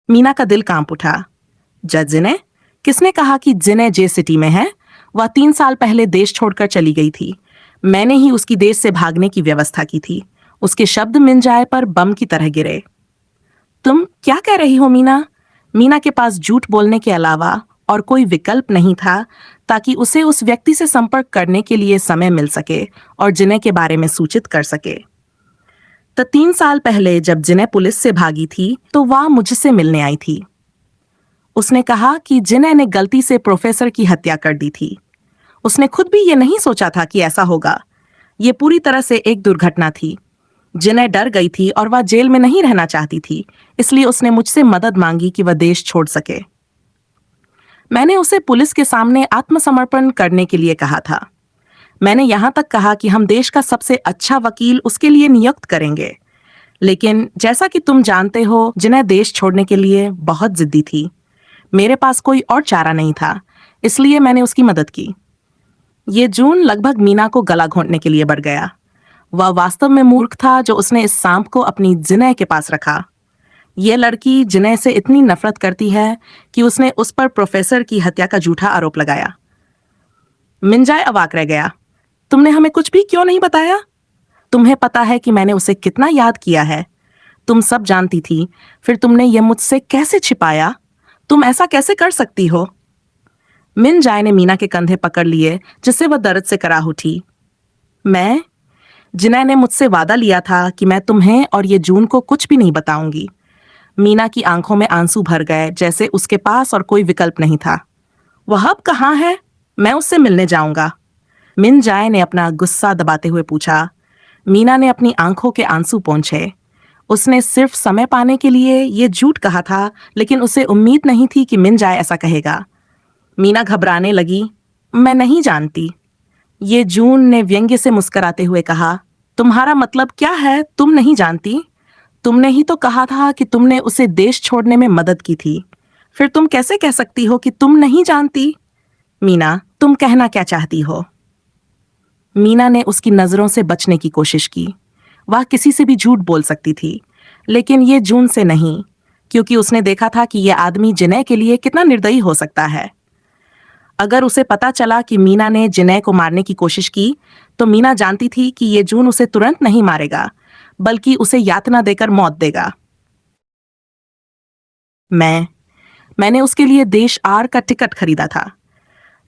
मीना का दिल कांप उठा। जज जिने? किसने कहा कि जिने जे सिटी में है? वह 3 साल पहले देश छोड़कर चली गई थी। मैंने ही उसकी देश से भागने की व्यवस्था की थी। उसके शब्द मिंजाए पर बम की तरह गिरे। तुम क्या कह रही हो मीना? मीना के पास झूठ बोलने के अलावा और कोई विकल्प नहीं था ताकि उसे उस व्यक्ति से संपर्क करने के लिए समय मिल सके और जिने के बारे में सूचित कर सके। तो 3 साल पहले जब जिने पुलिस से भागी थी तो वह मुझसे मिलने आई थी। उसने कहा कि जिने ने गलती से प्रोफेसर की हत्या कर दी थी। उसने खुद भी ये नहीं सोचा था कि ऐसा होगा। ये पूरी तरह से एक दुर्घटना थी। जिने डर गई थी और वह जेल में नहीं रहना चाहती थी, इसलिए उसने मुझसे मदद मांगी कि वह देश छोड़ सके। मैंने उसे पुलिस के सामने आत्मसमर्पण करने के लिए कहा था। मैंने यहां तक कहा कि हम देश का सबसे अच्छा वकील उसके लिए नियुक्त करेंगे। लेकिन जैसा कि तुम जानते हो, जिन्हें देश छोड़ने के लिए बहुत जिद्दी थी। मेरे पास कोई और चारा नहीं था, इसलिए मैंने उसकी मदद की। ये जून लगभग मीना को गला घोंटने के लिए बढ़ गया। वह वास्तव में मूर्ख था जो उसने इस सांप को अपनी जिने के पास रखा। यह लड़की जिने से इतनी नफरत करती है कि उसने उस पर प्रोफेसर की हत्या का झूठा आरोप लगाया। मिंजाए अवाक रह गया। तुमने हमें कुछ भी क्यों नहीं बताया? तुम्हें पता है कि मैंने उसे कितना याद किया है। तुम सब जानती थी, फिर तुमने यह मुझसे कैसे छिपाया? तुम ऐसा कैसे कर सकती हो? मिंजाए ने मीना के कंधे पकड़ लिए, जिससे वह दर्द से कराह उठी। मैं? जिने ने मुझसे वादा लिया था कि मैं तुम्हें और ये जून को कुछ भी नहीं बताऊंगी। मीना की आंखों में आंसू भर गए, जैसे उसके पास और कोई विकल्प नहीं था। वह अब कहाँ है? मैं उससे मिलने जाऊंगा। मिंजाए ने अपना गुस्सा दबाते हुए पूछा। मीना ने अपनी आंखों के आंसू पोंछे। उसने सिर्फ समय पाने के लिए ये झूठ कहा था, लेकिन उसे उम्मीद नहीं थी कि मिंजाए ऐसा कहेगा। मीना घबराने लगी। मैं नहीं जानती। ये जून ने व्यंग्य से मुस्कुराते हुए कहा। तुम्हारा मतलब क्या है, तुम नहीं जानती? तुमने ही तो कहा था कि तुमने उसे देश छोड़ने में मदद की थी। फिर तुम कैसे कह सकती हो कि तुम नहीं जानती? मीना, तुम कहना क्या चाहती हो? मीना ने उसकी नजरों से बचने की कोशिश की। वह किसी से भी झूठ बोल सकती थी, लेकिन ये जून से नहीं, क्योंकि उसने देखा था कि यह आदमी जिने के लिए कितना निर्दयी हो सकता है। अगर उसे पता चला कि मीना ने जिने को मारने की कोशिश की, तो मीना जानती थी कि ये जून उसे तुरंत नहीं मारेगा, बल्कि उसे यातना देकर मौत देगा। मैंने उसके लिए देश आर का टिकट खरीदा था।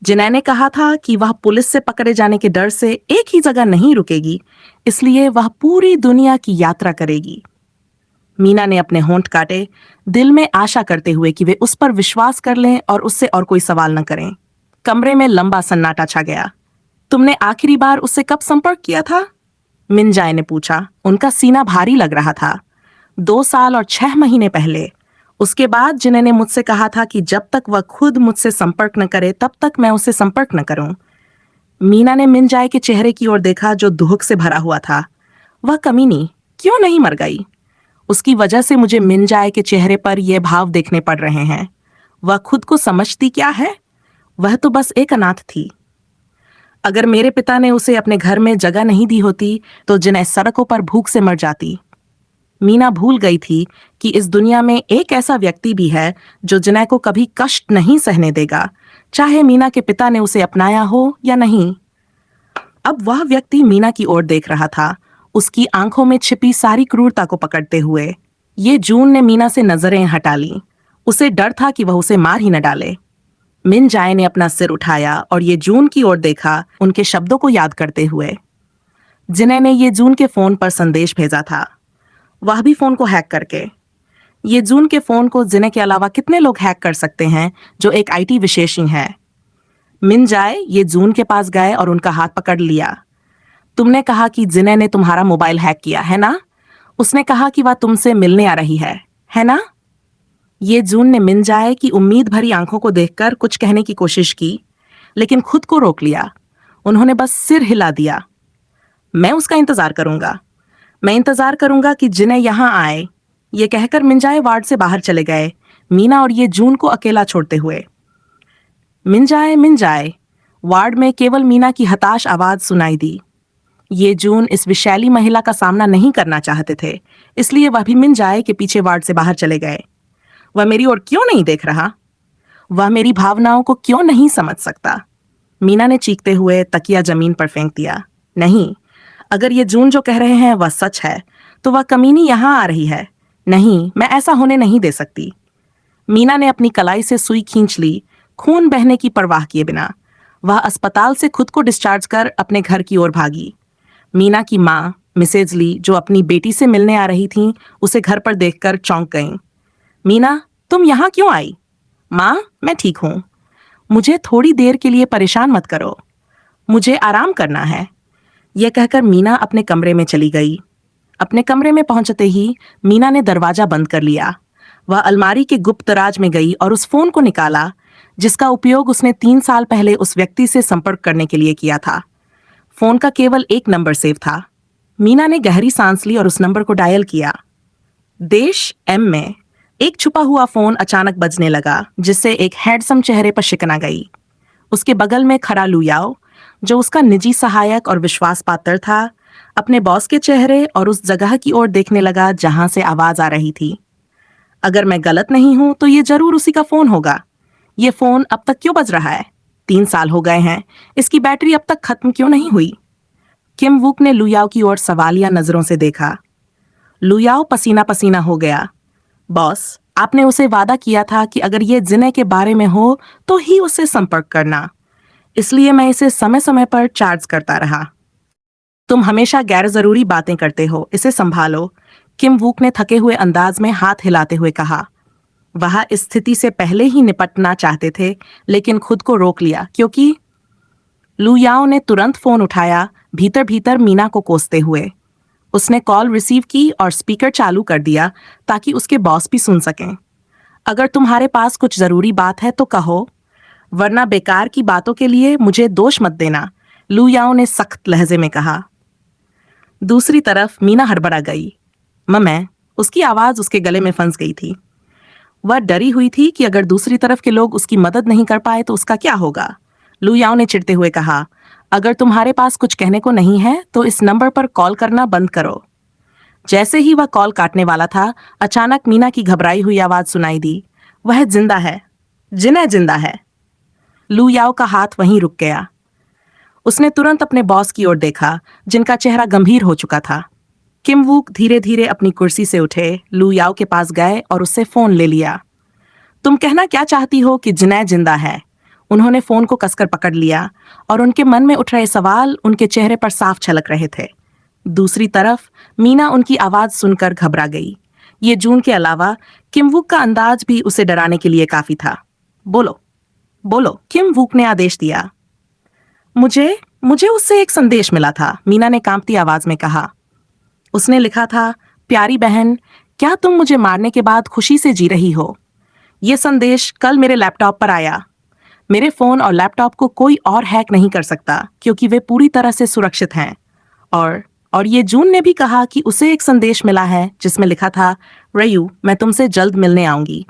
जिने ने कहा था कि वह पुलिस से पकड़े जाने के डर से एक ही जगह नहीं रुकेगी, इसलिए वह पूरी दुनिया की यात्रा करेगी। मीना ने अपने होंठ काटे, दिल में आशा करते हुए कि वे उस पर विश्वास कर लें और उससे और कोई सवाल न करें। कमरे में लंबा सन्नाटा छा गया। तुमने आखिरी बार उससे कब संपर्क किया था? मिंजाए ने पूछा। उनका सीना भारी लग रहा था। 2 साल और 6 महीने पहले। उसके बाद जिने ने मुझसे कहा था कि जब तक वह खुद मुझसे संपर्क न करे, तब तक मैं उससे संपर्क न करूं। मीना ने मिंजाए के चेहरे की ओर देखा, जो दुहक से भरा हुआ था। वह कमीनी क्यों नहीं मर गई? उसकी वजह से मुझे मिंजाए के चेहरे पर यह भाव देखने पड़ रहे हैं। वह खुद को समझती क्या है? वह तो बस एक अनाथ थी। अगर मेरे पिता ने उसे अपने घर में जगह नहीं दी होती, तो जिने सड़कों पर भूख से मर जाती। मीना भूल गई थी कि इस दुनिया में एक ऐसा व्यक्ति भी है जो जिने को कभी कष्ट नहीं सहने देगा, चाहे मीना के पिता ने उसे अपनाया हो या नहीं। अब वह व्यक्ति मीना की ओर देख रहा था, उसकी आंखों में छिपी सारी क्रूरता को पकड़ते हुए। ये जून ने मीना से नजरें हटा ली। उसे डर था कि वह उसे मार ही न डाले। मिंजाए ने अपना सिर उठाया और ये जून की ओर देखा, उनके शब्दों को याद करते हुए। जिने ने ये जून के फोन पर संदेश भेजा था, वह भी फोन को हैक करके। ये जून के फोन को जिने के अलावा कितने लोग हैक कर सकते हैं जो एक आईटी विशेषज्ञ है? मिंजाए ये जून के पास गए और उनका हाथ पकड़ लिया। तुमने कहा कि जिने ने तुम्हारा मोबाइल हैक किया है ना? उसने कहा कि वह तुमसे मिलने आ रही है ना? ये जून ने मिंजाए की उम्मीद भरी आंखों को देखकर कुछ कहने की कोशिश की, लेकिन खुद को रोक लिया। उन्होंने बस सिर हिला दिया। मैं उसका इंतजार करूंगा। मैं इंतजार करूंगा कि जिने यहां आए। ये कहकर मिंजाए वार्ड से बाहर चले गए, मीना और ये जून को अकेला छोड़ते हुए। मिंजाए वार्ड में केवल मीना की हताश आवाज सुनाई दी। ये जून इस विशैली महिला का सामना नहीं करना चाहते थे, इसलिए वह भी मिंजाए के पीछे वार्ड से बाहर चले गए। वह मेरी ओर क्यों नहीं देख रहा? वह मेरी भावनाओं को क्यों नहीं समझ सकता? मीना ने चीखते हुए तकिया जमीन पर फेंक दिया। नहीं, अगर ये जून जो कह रहे हैं वह सच है तो वह कमीनी यहां आ रही है। नहीं, मैं ऐसा होने नहीं दे सकती। मीना ने अपनी कलाई से सुई खींच ली, खून बहने की परवाह किए बिना। वह अस्पताल से खुद को डिस्चार्ज कर अपने घर की ओर भागी। मीना की माँ मिसेज ली, जो अपनी बेटी से मिलने आ रही थीं, उसे घर पर देखकर चौंक गईं। मीना, तुम यहाँ क्यों आई? माँ, मैं ठीक हूँ। मुझे थोड़ी देर के लिए परेशान मत करो, मुझे आराम करना है। यह कहकर मीना अपने कमरे में चली गई। अपने कमरे में पहुंचते ही मीना ने दरवाजा बंद कर लिया। वह अलमारी के गुप्त दराज में गई और उस फोन को निकाला जिसका उपयोग उसने 3 साल पहले उस व्यक्ति से संपर्क करने के लिए किया था। फोन का केवल एक नंबर सेव था। मीना ने गहरी सांस ली और उस नंबर को डायल किया। देश एम में एक छुपा हुआ फोन अचानक बजने लगा, जिससे एक हैंडसम चेहरे पर शिकन आ गई। उसके बगल में खड़ा लुयाओ, जो उसका निजी सहायक और विश्वास पात्र था, अपने बॉस के चेहरे और उस जगह की ओर देखने लगा जहां से आवाज आ रही थी। अगर मैं गलत नहीं हूं तो ये जरूर उसी का फोन होगा। ये फोन अब तक क्यों बज रहा है? 3 साल हो गए हैं, इसकी बैटरी अब तक खत्म क्यों नहीं हुई? किम वुक ने लुयाओ की ओर सवालिया नजरों से देखा। लुयाओ पसीना पसीना हो गया। बॉस, आपने उसे वादा किया था कि अगर ये जिने के बारे में हो तो ही उससे संपर्क करना, इसलिए मैं इसे समय समय पर चार्ज करता रहा। तुम हमेशा गैर जरूरी बातें करते हो, इसे संभालो। किम वुक ने थके हुए अंदाज में हाथ हिलाते हुए कहा। वह इस स्थिति से पहले ही निपटना चाहते थे, लेकिन खुद को रोक लिया क्योंकि लुयाओ ने तुरंत फोन उठाया, भीतर भीतर मीना को कोसते हुए। उसने कॉल रिसीव की और स्पीकर चालू कर दिया ताकि उसके बॉस भी सुन सकें। अगर तुम्हारे पास कुछ जरूरी बात है तो कहो, वरना बेकार की बातों के लिए मुझे दोष मत देना, लुयाओ ने सख्त लहजे में कहा। दूसरी तरफ मीना हड़बड़ा गई। मैं उसकी आवाज उसके गले में फंस गई थी। वह डरी हुई थी कि अगर दूसरी तरफ के लोग उसकी मदद नहीं कर पाए तो उसका क्या होगा। लुयाओ ने चिढ़ते हुए कहा, अगर तुम्हारे पास कुछ कहने को नहीं है तो इस नंबर पर कॉल करना बंद करो। जैसे ही वह कॉल काटने वाला था, अचानक मीना की घबराई हुई आवाज सुनाई दी। वह जिंदा है, जिन्ह जिंदा है। लुयाओ का हाथ वहीं रुक गया। उसने तुरंत अपने बॉस की ओर देखा, जिनका चेहरा गंभीर हो चुका था। किम वुक धीरे धीरे अपनी कुर्सी से उठे, लुयाओ के पास गए और उससे फोन ले लिया। तुम कहना क्या चाहती हो कि जिन्ह जिंदा है? उन्होंने फोन को कसकर पकड़ लिया और उनके मन में उठ रहे सवाल उनके चेहरे पर साफ छलक रहे थे। दूसरी तरफ मीना उनकी आवाज सुनकर घबरा गई। ये जून के अलावा किम वुक का अंदाज भी उसे डराने के लिए काफी था। बोलो, बोलो, किम वुक ने आदेश दिया। मुझे मुझे उससे एक संदेश मिला था, मीना ने कांपती आवाज में कहा। उसने लिखा था, प्यारी बहन, क्या तुम मुझे मारने के बाद खुशी से जी रही हो? यह संदेश कल मेरे लैपटॉप पर आया। मेरे फोन और लैपटॉप को कोई और हैक नहीं कर सकता क्योंकि वे पूरी तरह से सुरक्षित हैं। और ये जून ने भी कहा कि उसे एक संदेश मिला है जिसमें लिखा था, रयू, मैं तुमसे जल्द मिलने आऊंगी।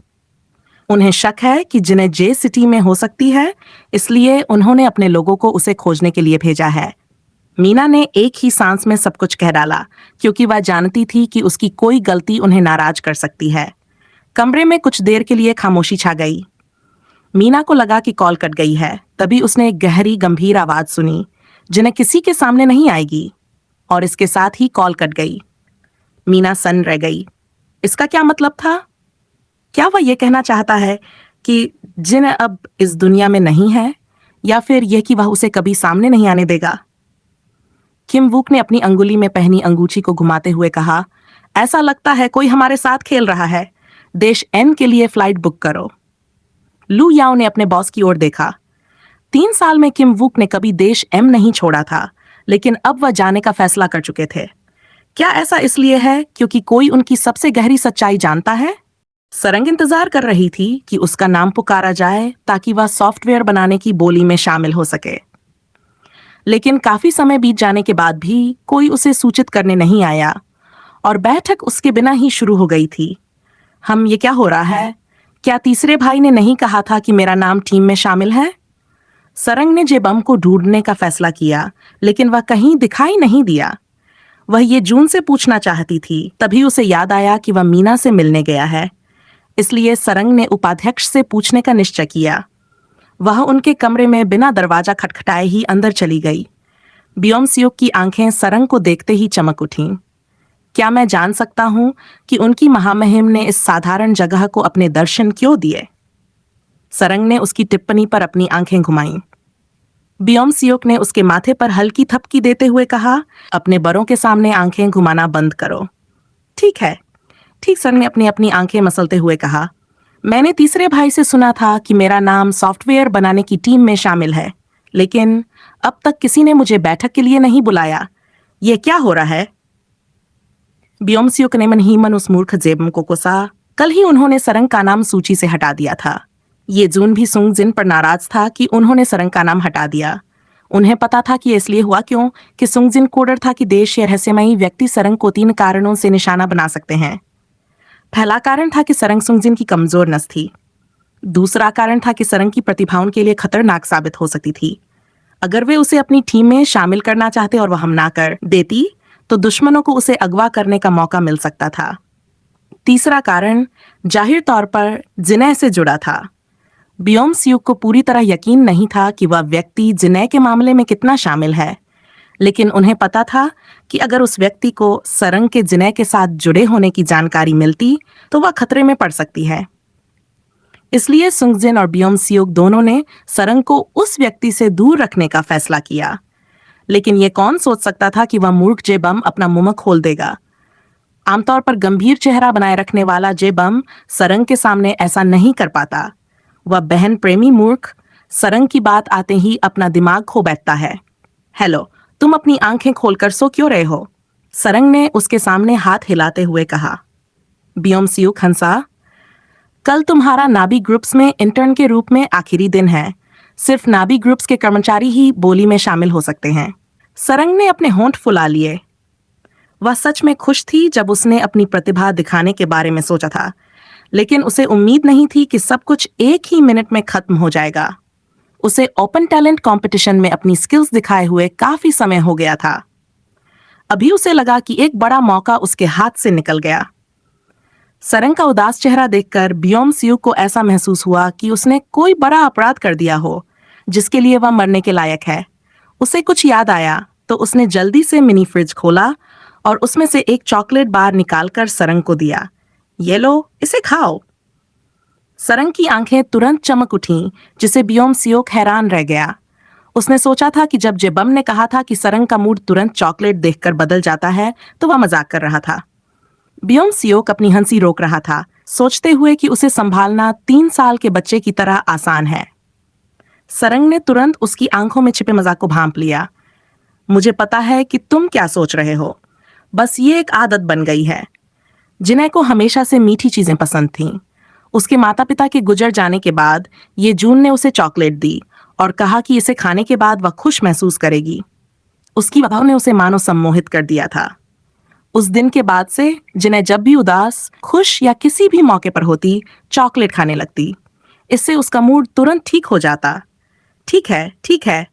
उन्हें शक है कि जिन्हें जे सिटी में हो सकती है, इसलिए उन्होंने अपने लोगों को उसे खोजने के लिए भेजा है। मीना ने एक ही सांस में सब कुछ कह डाला क्योंकि वह जानती थी कि उसकी कोई गलती उन्हें नाराज कर सकती है। कमरे में कुछ देर के लिए खामोशी छा गई। मीना को लगा कि कॉल कट गई है। तभी उसने एक गहरी गंभीर आवाज सुनी, जिन्हें किसी के सामने नहीं आएगी, और इसके साथ ही कॉल कट गई। मीना सन्न रह गई। इसका क्या मतलब था? क्या वह यह कहना चाहता है कि जिन अब इस दुनिया में नहीं है, या फिर यह कि वह उसे कभी सामने नहीं आने देगा? किम वुक ने अपनी अंगुली में पहनी अंगूठी को घुमाते हुए कहा, ऐसा लगता है कोई हमारे साथ खेल रहा है। देश एन के लिए फ्लाइट बुक करो। लू याओ ने अपने बॉस की ओर देखा। 3 साल में किम वुक ने कभी देश एम नहीं छोड़ा था, लेकिन अब वह जाने का फैसला कर चुके थे। क्या ऐसा इसलिए है क्योंकि कोई उनकी सबसे गहरी सच्चाई जानता है? सरंग इंतजार कर रही थी कि उसका नाम पुकारा जाए ताकि वह सॉफ्टवेयर बनाने की बोली में शामिल हो सके। लेकिन काफी समय बीत जाने के बाद भी कोई उसे सूचित करने नहीं आया और बैठक उसके बिना ही शुरू हो गई थी। ये क्या हो रहा है? क्या तीसरे भाई ने नहीं कहा था कि मेरा नाम टीम में शामिल है? सरंग ने जेबम को ढूंढने का फैसला किया, लेकिन वह कहीं दिखाई नहीं दिया। वह ये जून से पूछना चाहती थी, तभी उसे याद आया कि वह मीना से मिलने गया है। इसलिए सरंग ने उपाध्यक्ष से पूछने का निश्चय किया। वह उनके कमरे में बिना दरवाजा खटखटाए ही अंदर चली गई। ब्योम-सियुक की आंखें सरंग को देखते ही चमक उठीं। क्या मैं जान सकता हूं कि उनकी महामहिम ने इस साधारण जगह को अपने दर्शन क्यों दिए? सरंग ने उसकी टिप्पणी पर अपनी आंखें घुमाईं। ब्योम-सियुक ने उसके माथे पर हल्की थपकी देते हुए कहा, अपने बड़ों के सामने आंखें घुमाना बंद करो। ठीक है, ठीक, सरंग ने अपनी अपनी आंखें मसलते हुए कहा। मैंने तीसरे भाई से सुना था कि मेरा नाम सॉफ्टवेयर बनाने की टीम में शामिल है, लेकिन अब तक किसी ने मुझे बैठक के लिए नहीं बुलाया। ये क्या हो रहा है? ब्योम-सियुक ने मन ही मन उस मूर्ख जेबम को कोसा। कल ही उन्होंने सरंग का नाम सूची से हटा दिया था। ये जून भी सुंगजिन पर नाराज था कि उन्होंने सरंग का नाम हटा दिया। उन्हें पता था कि इसलिए हुआ क्यों कि सुंगजिन कोडर था कि देश या रहस्यमयी व्यक्ति सरंग को 3 कारणों से निशाना बना सकते हैं। पहला कारण था कि सरंग सुंगजिन की कमजोर नस थी। दूसरा कारण था कि सरंग की प्रतिभा उनके लिए खतरनाक साबित हो सकती थी। अगर वे उसे अपनी टीम में शामिल करना चाहते और वह हमला कर देती तो दुश्मनों को उसे अगवा करने का मौका मिल सकता था। तीसरा कारण जाहिर तौर पर जिनह से जुड़ा था। ब्योम-सियुक को पूरी तरह यकीन नहीं था कि वह व्यक्ति जिनह के मामले में कितना शामिल है, लेकिन उन्हें पता था कि अगर उस व्यक्ति को सरंग के जिनह के साथ जुड़े होने की जानकारी मिलती तो वह खतरे में पड़ सकती है। इसलिए सुंगजिन और ब्योम-सियुक दोनों ने सरंग को उस व्यक्ति से दूर रखने का फैसला किया। लेकिन यह कौन सोच सकता था कि वह मूर्ख जेबम अपना मुंह खोल देगा। आमतौर पर गंभीर चेहरा बनाए रखने वाला जेबम सरंग के सामने ऐसा नहीं कर पाता। वह बहन प्रेमी मूर्ख सरंग की बात आते ही अपना दिमाग खो बैठता है। हेलो, तुम अपनी आंखें खोलकर सो क्यों रहे हो? सरंग ने उसके सामने हाथ हिलाते हुए कहा। ब्योम-सियुक हंसा। कल तुम्हारा नाबी ग्रुप्स में इंटर्न के रूप में आखिरी दिन है। सिर्फ नाबी ग्रुप्स के कर्मचारी ही बोली में शामिल हो सकते हैं। सरंग ने अपने होंठ फुला लिए। वह सच में खुश थी जब उसने अपनी प्रतिभा दिखाने के बारे में सोचा था, लेकिन उसे उम्मीद नहीं थी कि सब कुछ एक ही मिनट में खत्म हो जाएगा। उसे ओपन टैलेंट कंपटीशन में अपनी स्किल्स दिखाए हुए काफी समय हो गया था। अभी उसे लगा कि एक बड़ा मौका उसके हाथ से निकल गया। सरंग का उदास चेहरा देखकर ब्योम-सियुक को ऐसा महसूस हुआ कि उसने कोई बड़ा अपराध कर दिया हो जिसके लिए वह मरने के लायक है। उसे कुछ याद आया तो उसने जल्दी से मिनी फ्रिज खोला और उसमें से एक चॉकलेट बार निकालकर सरंग को दिया। ये लो, इसे खाओ। सरंग की आंखें तुरंत चमक उठीं, जिसे ब्योम-सियुक हैरान रह गया। उसने सोचा था कि जब जेबम ने कहा था कि सरंग का मूड तुरंत चॉकलेट देखकर बदल जाता है तो वह मजाक कर रहा था। ब्योम-सियुक अपनी हंसी रोक रहा था, सोचते हुए कि उसे संभालना 3 साल के बच्चे की तरह आसान है। सरंग ने तुरंत उसकी आंखों में छिपे मजाक को भांप लिया। मुझे पता है कि तुम क्या सोच रहे हो, बस ये एक आदत बन गई है। जिनह को हमेशा से मीठी चीजें पसंद थीं। उसके माता पिता के गुजर जाने के बाद ये जून ने उसे चॉकलेट दी और कहा कि इसे खाने के बाद वह खुश महसूस करेगी। उसकी वजह ने उसे मानो सम्मोहित कर दिया था। उस दिन के बाद से जिनह जब भी उदास, खुश या किसी भी मौके पर होती, चॉकलेट खाने लगती। इससे उसका मूड तुरंत ठीक हो जाता। ठीक है, ठीक है,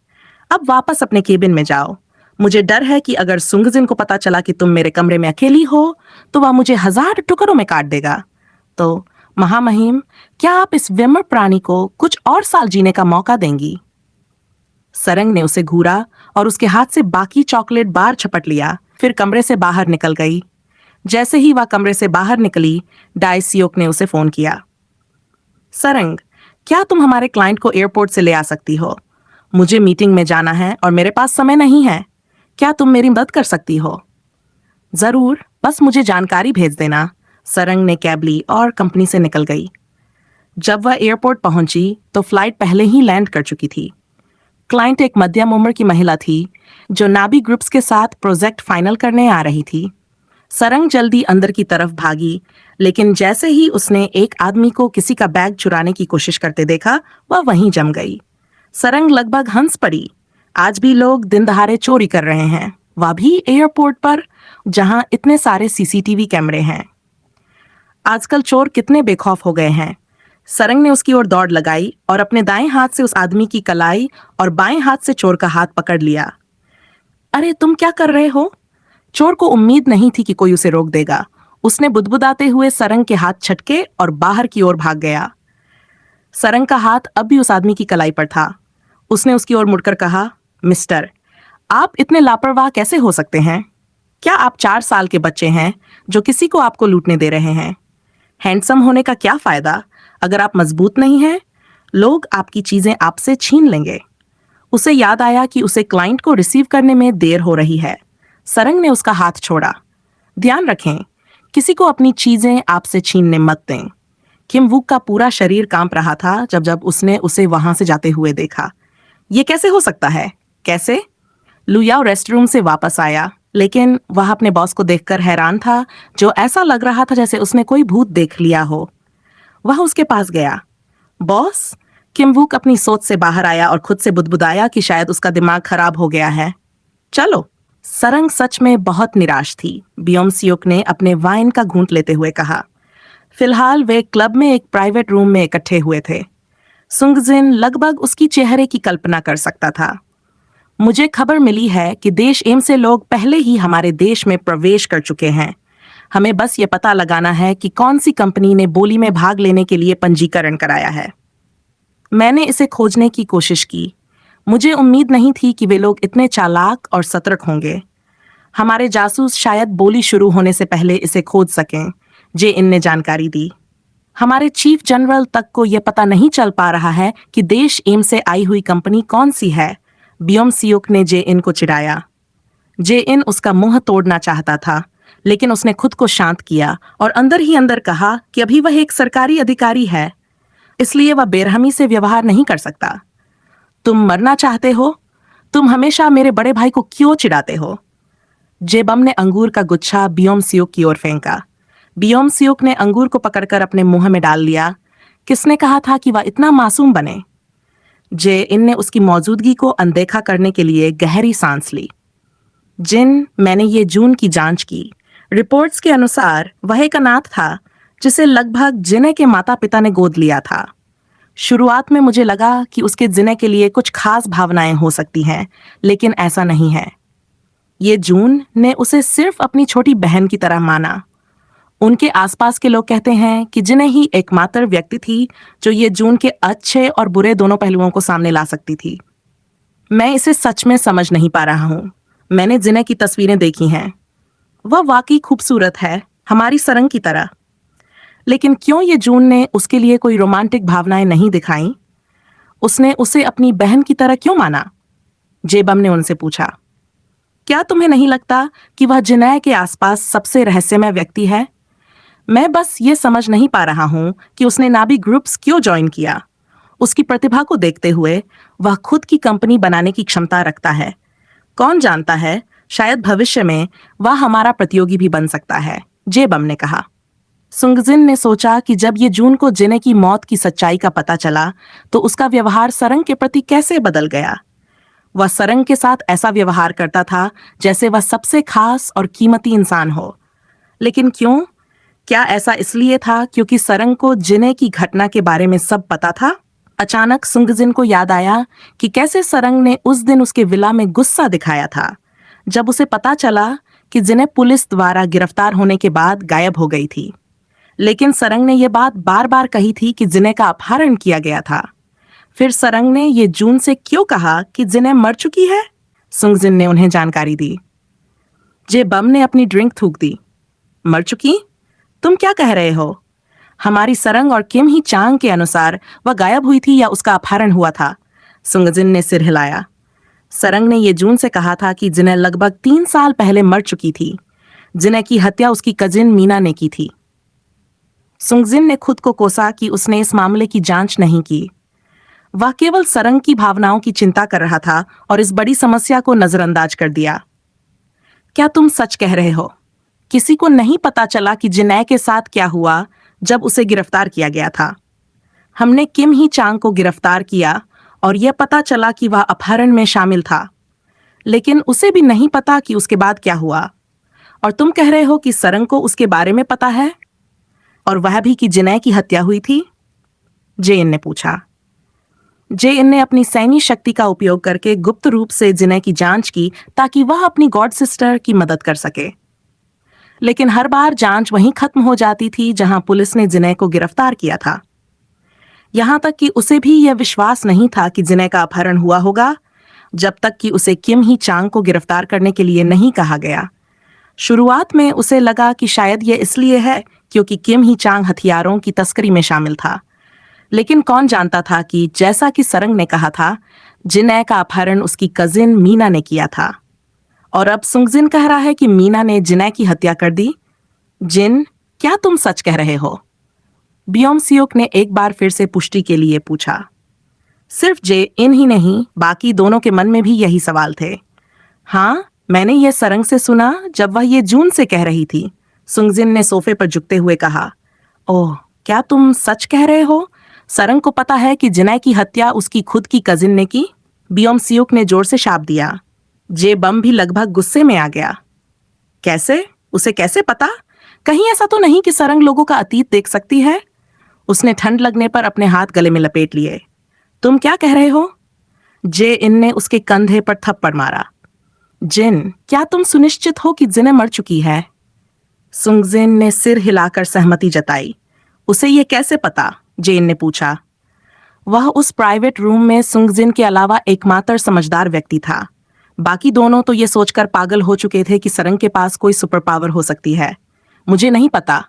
अब वापस अपने केबिन में जाओ। मुझे डर है कि अगर सुंगजिन को पता चला कि तुम मेरे कमरे में अकेली हो तो वह मुझे 1000 टुकड़ों में काट देगा। तो महामहिम, क्या आप इस विमर प्राणी को कुछ और साल जीने का मौका देंगी? सरंग ने उसे घूरा और उसके हाथ से बाकी चॉकलेट बार झपट लिया, फिर कमरे से बाहर निकल गई। जैसे ही वह कमरे से बाहर निकली, डाई-सियुक ने उसे फोन किया। सरंग, क्या तुम हमारे क्लाइंट को एयरपोर्ट से ले आ सकती हो? मुझे मीटिंग में जाना है और मेरे पास समय नहीं है। क्या तुम मेरी मदद कर सकती हो? जरूर, बस मुझे जानकारी भेज देना। सरंग ने कैब ली और कंपनी से निकल गई। जब वह एयरपोर्ट पहुंची तो फ्लाइट पहले ही लैंड कर चुकी थी। क्लाइंट एक मध्यम उम्र की महिला थी जो नाबी ग्रुप्स के साथ प्रोजेक्ट फाइनल करने आ रही थी। सरंग जल्दी अंदर की तरफ भागी, लेकिन जैसे ही उसने एक आदमी को किसी का बैग चुराने की कोशिश करते देखा, वह वहीं जम गई। सरंग लगभग हंस पड़ी। आज भी लोग दिन दहाड़े चोरी कर रहे हैं, वह भी एयरपोर्ट पर, जहां इतने सारे सीसीटीवी कैमरे हैं। आजकल चोर कितने बेखौफ हो गए हैं। सरंग ने उसकी ओर दौड़ लगाई और अपने दाएं हाथ से उस आदमी की कलाई और बाएं हाथ से चोर का हाथ पकड़ लिया। अरे तुम क्या कर रहे हो? चोर को उम्मीद नहीं थी कि कोई उसे रोक देगा। उसने बुदबुदाते हुए सरंग के हाथ झटके और बाहर की ओर भाग गया। सरंग का हाथ अब भी उस आदमी की कलाई पर था। उसने उसकी ओर मुड़कर कहा, मिस्टर, आप इतने लापरवाह कैसे हो सकते हैं? क्या आप 4 साल के बच्चे हैं जो किसी को आपको लूटने दे रहे हैं? हैंडसम होने का क्या फायदा अगर आप मजबूत नहीं हैं? लोग आपकी चीजें आपसे छीन लेंगे। उसे याद आया कि उसे क्लाइंट को रिसीव करने में देर हो रही है। सरंग ने उसका हाथ छोड़ा। ध्यान रखें, किसी को अपनी चीजें आपसे छीनने मत दें। किम वुक का पूरा शरीर कांप रहा था जब जब उसने उसे वहां से जाते हुए देखा। ये कैसे हो सकता है? कैसे? लुयाओ रेस्टरूम से वापस आया, लेकिन वह अपने बॉस को देखकर हैरान था, जो ऐसा लग रहा था जैसे उसने कोई भूत देख लिया हो। वह उसके पास गया। बॉस? किम वुक अपनी सोच से बाहर आया और खुद से बुदबुदाया कि शायद उसका दिमाग खराब हो गया है। चलो। सरंग सच में बहुत निराश थी, बियोम सियोक ने अपने वाइन का घूंट लेते हुए कहा। फिलहाल वे क्लब में एक प्राइवेट रूम में इकट्ठे हुए थे। सुंगजिन लगभग उसकी चेहरे की कल्पना कर सकता था। मुझे खबर मिली है कि देश एम से लोग पहले ही हमारे देश में प्रवेश कर चुके हैं। हमें बस ये पता लगाना है कि कौन सी कंपनी ने बोली में भाग लेने के लिए पंजीकरण कराया है। मैंने इसे खोजने की कोशिश की। मुझे उम्मीद नहीं थी कि वे लोग इतने चालाक और सतर्क होंगे। हमारे जासूस शायद बोली शुरू होने से पहले इसे खोज सकें, जे इन ने जानकारी दी। हमारे चीफ जनरल तक को यह पता नहीं चल पा रहा है कि देश एम से आई हुई कंपनी कौन सी है, बियोम सियोक ने जे इन को चिढ़ाया। जे इन उसका मुंह तोड़ना चाहता था, लेकिन उसने खुद को शांत किया और अंदर ही अंदर कहा कि अभी वह एक सरकारी अधिकारी है, इसलिए वह बेरहमी से व्यवहार नहीं कर सकता। तुम मरना चाहते हो? तुम हमेशा मेरे बड़े भाई को क्यों चिढ़ाते हो? जेबम ने अंगूर का गुच्छा बियोम सियोक की ओर फेंका। बियोम सियोक ने अंगूर को पकड़कर अपने मुंह में डाल लिया। किसने कहा था कि वह इतना मासूम बने? जे इन ने उसकी मौजूदगी को अनदेखा करने के लिए गहरी सांस ली। जिन, मैंने ये जून की जांच की। रिपोर्ट्स के अनुसार वह एक अनाथ था जिसे लगभग जिने के माता पिता ने गोद लिया था। शुरुआत में मुझे लगा कि उसके जिने के लिए कुछ खास भावनाएं हो सकती हैं, लेकिन ऐसा नहीं है। ये जून ने उसे सिर्फ अपनी छोटी बहन की तरह माना। उनके आसपास के लोग कहते हैं कि जिने ही एकमात्र व्यक्ति थी जो ये जून के अच्छे और बुरे दोनों पहलुओं को सामने ला सकती थी। मैं इसे सच में समझ नहीं पा रहा हूँ। मैंने जिने की तस्वीरें देखी हैं। वह वाकई खूबसूरत है, हमारी सरंग की तरह। लेकिन क्यों ये जून ने उसके लिए कोई रोमांटिक भावनाएं नहीं दिखाई? उसने उसे अपनी बहन की तरह क्यों माना? जेबम ने उनसे पूछा। क्या तुम्हें नहीं लगता कि वह जिनय के आसपास सबसे रहस्यमय व्यक्ति है? मैं बस ये समझ नहीं पा रहा हूं कि उसने नाभी ग्रुप्स क्यों ज्वाइन किया। उसकी प्रतिभा को देखते हुए वह खुद की कंपनी बनाने की क्षमता रखता है। कौन जानता है, शायद भविष्य में वह हमारा प्रतियोगी भी बन सकता है, जेबम ने कहा। सुंगजिन ने सोचा कि जब ये जून को जिने की मौत की सच्चाई का पता चला तो उसका व्यवहार सरंग के प्रति कैसे बदल गया। वह सरंग के साथ ऐसा व्यवहार करता था जैसे वह सबसे खास और कीमती इंसान हो। लेकिन क्यों? क्या ऐसा इसलिए था क्योंकि सरंग को जिने की घटना के बारे में सब पता था? अचानक सुंगजिन को याद आया कि कैसे सरंग ने उस दिन उसके विला में गुस्सा दिखाया था, जब उसे पता चला कि जिने पुलिस द्वारा गिरफ्तार होने के बाद गायब हो गई थी। लेकिन सरंग ने यह बात बार बार कही थी कि जिने का अपहरण किया गया था। फिर सरंग ने यह जून से क्यों कहा कि जिने मर चुकी है? सुंगजिन ने उन्हें जानकारी दी। जे बम ने अपनी ड्रिंक थूक दी। मर चुकी? तुम क्या कह रहे हो? हमारी सरंग और किम ही चांग के अनुसार वह गायब हुई थी या उसका अपहरण हुआ था? सुंगजिन ने सिर हिलाया। सरंग ने यह जून से कहा था कि जिने लगभग 3 साल पहले मर चुकी थी। जिने की हत्या उसकी कजिन मीना ने की थी। सुंगजिन ने खुद को कोसा कि उसने इस मामले की जांच नहीं की। वह केवल सरंग की भावनाओं की चिंता कर रहा था और इस बड़ी समस्या को नजरअंदाज कर दिया। क्या तुम सच कह रहे हो? किसी को नहीं पता चला कि जिनय के साथ क्या हुआ जब उसे गिरफ्तार किया गया था। हमने किम ही चांग को गिरफ्तार किया और यह पता चला कि वह अपहरण में शामिल था, लेकिन उसे भी नहीं पता कि उसके बाद क्या हुआ। और तुम कह रहे हो कि सरंग को उसके बारे में पता है, और वह भी कि जिनय की हत्या हुई थी? जे इन ने पूछा। जे इन ने अपनी सैन्य शक्ति का उपयोग करके गुप्त रूप से जिनय की जांच की ताकि वह अपनी गॉड सिस्टर की मदद कर सके। लेकिन हर बार जांच वहीं खत्म हो जाती थी जहां पुलिस ने जिने को गिरफ्तार किया था। यहां तक कि उसे भी यह विश्वास नहीं था कि जिने का अपहरण हुआ होगा, जब तक कि उसे किम ही चांग को गिरफ्तार करने के लिए नहीं कहा गया। शुरुआत में उसे लगा कि शायद यह इसलिए है क्योंकि किम ही चांग हथियारों की तस्करी में शामिल था, लेकिन कौन जानता था कि जैसा कि सरंग ने कहा था, जिने का अपहरण उसकी कजिन मीना ने किया था। और अब सुंगजिन कह रहा है कि मीना ने जिने की हत्या कर दी। जिन, क्या तुम सच कह रहे हो? बियोम सियोक ने एक बार फिर से पुष्टि के लिए पूछा। सिर्फ जे इन ही नहीं, बाकी दोनों के मन में भी यही सवाल थे। हाँ, मैंने यह सरंग से सुना जब वह ये जून से कह रही थी, सुंगजिन ने सोफे पर झुकते हुए कहा। ओह, क्या तुम सच कह रहे हो? सरंग को पता है कि जिने की हत्या उसकी खुद की कजिन ने की? बियोम सियोक ने जोर से शाप दिया। जे बम भी लगभग गुस्से में आ गया। कैसे? उसे कैसे पता? कहीं ऐसा तो नहीं कि सरंग लोगों का अतीत देख सकती है? उसने ठंड लगने पर अपने हाथ गले में लपेट लिए। तुम क्या कह रहे हो? जे इन ने उसके कंधे पर थप्पड़ मारा। जिन, क्या तुम सुनिश्चित हो कि जिने मर चुकी है? सुंगजिन ने सिर हिलाकर सहमति जताई। उसे यह कैसे पता? जेन ने पूछा। वह उस प्राइवेट रूम में सुंगजिन के अलावा एकमात्र समझदार व्यक्ति था। बाकी दोनों तो ये सोचकर पागल हो चुके थे कि सरंग के पास कोई सुपर पावर हो सकती है। मुझे नहीं पता।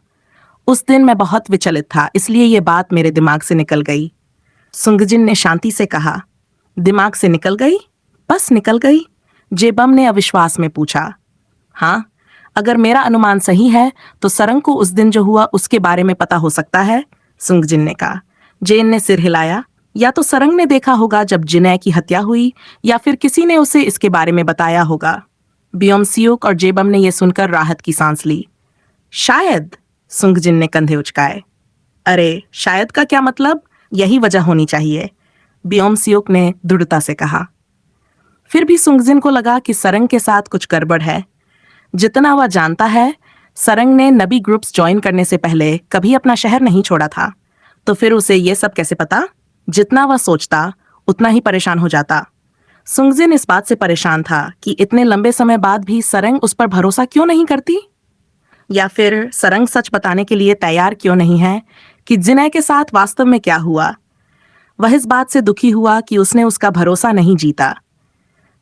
उस दिन मैं बहुत विचलित था, इसलिए ये बात मेरे दिमाग से निकल गई। सुंगजिन ने शांति से कहा। दिमाग से निकल गई? बस निकल गई? जेबम ने अविश्वास में पूछा। हाँ, अगर मेरा अनुमान सही है तो सरंग को उस दिन जो हुआ उसके बारे में पता हो सकता है, सुंगजिन ने कहा। जेन ने सिर हिलाया। या तो सरंग ने देखा होगा जब जिने की हत्या हुई, या फिर किसी ने उसे इसके बारे में बताया होगा। बियोम सियोक और जेबम ने यह सुनकर राहत की सांस ली। शायद, सुंगजिन ने कंधे उचकाए। अरे, शायद का क्या मतलब? यही वजह होनी चाहिए, बियोम सियोक ने दृढ़ता से कहा। फिर भी सुंगजिन को लगा कि सरंग के साथ कुछ गड़बड़ है। जितना वह जानता है, सरंग ने नबी ग्रुप्स ज्वाइन करने से पहले कभी अपना शहर नहीं छोड़ा था, तो फिर उसे यह सब कैसे पता? जितना वह सोचता उतना ही परेशान हो जाता। सुंगजिन इस बात से परेशान था कि इतने लंबे समय बाद भी सरंग उस पर भरोसा क्यों नहीं करती, या फिर सरंग सच बताने के लिए तैयार क्यों नहीं है कि जिने के साथ वास्तव में क्या हुआ। वह इस बात से दुखी हुआ कि उसने उसका भरोसा नहीं जीता।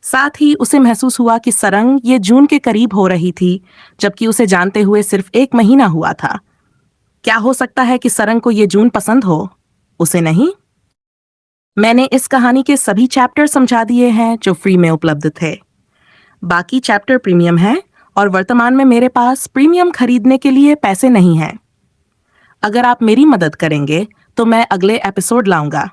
साथ ही उसे महसूस हुआ कि सरंग ये जून के करीब हो रही थी, जबकि उसे जानते हुए सिर्फ 1 महीना हुआ था। क्या हो सकता है कि सरंग को ये जून पसंद हो, उसे नहीं? मैंने इस कहानी के सभी चैप्टर समझा दिए हैं जो फ्री में उपलब्ध थे। बाकी चैप्टर प्रीमियम है और वर्तमान में मेरे पास प्रीमियम खरीदने के लिए पैसे नहीं हैं। अगर आप मेरी मदद करेंगे तो मैं अगले एपिसोड लाऊंगा।